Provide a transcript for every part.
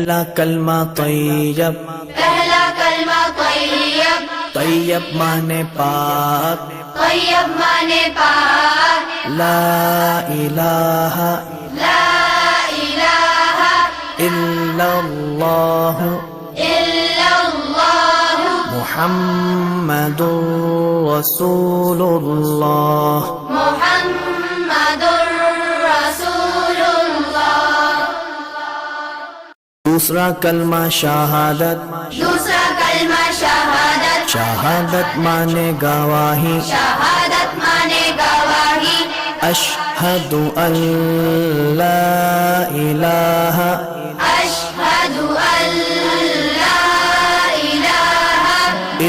पहला कलमा तैयब, पहला कलमा तैयब, तैयब माने पाक, तैयब माने पाक, ला इलाहा ला इलाहा इल्लल्लाह इल्लल्लाह मुहम्मदुर रसूलुल्लाह। मुहम्मदुर रसूलुल्लाह। दूसरा कलमा शहादत, दूसरा कलमा शहादत, शहादत माने गवाही, शहादत माने गवाही, अशहदु अन ला इलाहा अशहदु अन ला इलाहा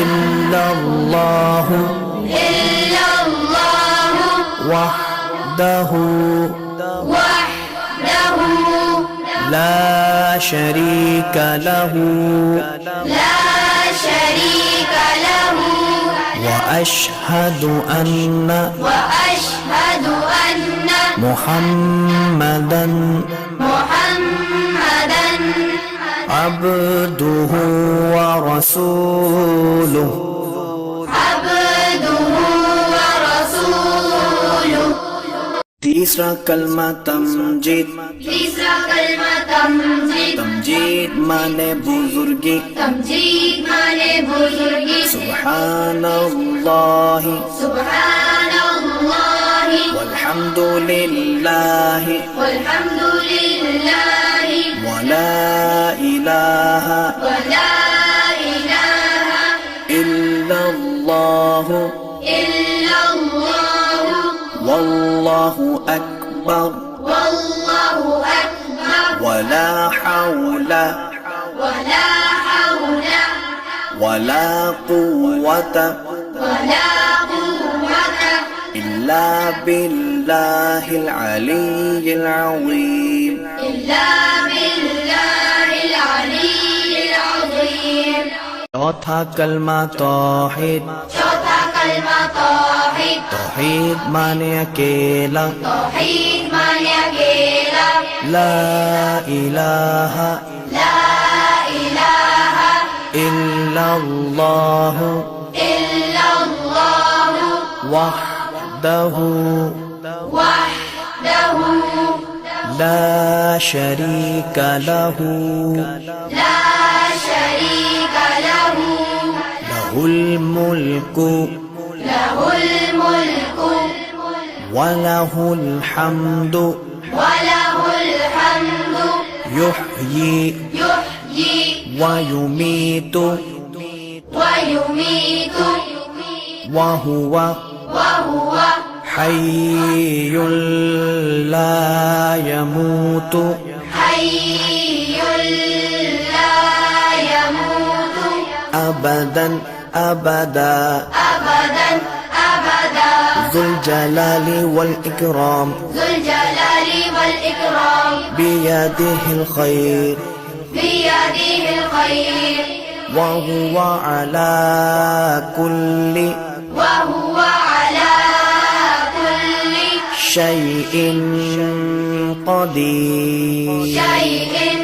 इल्लल्लाह इल्लल्लाह वहदहु वहदहु ला शरीक लहु ला शरीक लहु व अशहदु अन्ना वअशहदु अन्न मुहम्मदन मुहम्मदन अब्दुहु व रसूलुहु। अब्दुहु व रसूलुहु। तीसरा कलमा तमजीद, तीसरा कलमा तमजीद, तमजीद माने बुजुर्गी, तमजीद माने बुजुर्गी, सुब्हानल्लाह सुब्हानल्लाह वल्हम्दुलिल्लाह वल्हम्दुलिल्लाह वला इलाहा वला इलाहा इल्लल्लाह इल्लल्लाह वल्लाहु अकबर वल्लाहु अकबर वला हौला वला हौला वला कुव्वता वला कुव्वता इल्ला बिल्लाहिल अलिय्यिल अज़ीम। इल्ला बिल्लाहिल अलिय्यिल अज़ीम। चौथा कलमा तौहीद, चौथा कलमा तौहीद, तौहीद माने अकेला, तौहीद माने अकेला, ला इलाहा ला इलाहा इल्लल्लाह इल्लल्लाह वहदहु वहदहु ला शरीक लहु ला शरीक लहु लहुल मुल्कु लहुल मुल्कु वलहुल हम्दु वलहुल हम्दु युह्यी युह्यी व युमीतु वयुमीतु वहुव वहुव हय्युल ला यमूतु हय्युल ला यमूतु अबदन अबदा अबदन अबदा ज़ुल जलाली वल इकराम ज़ुल जलाली वल इकराम बियदिहिल खैर बियदिहिल खैर वहुव अला कुल्लि वहुव अला कुल्लि शैइन क़दीर। शैइन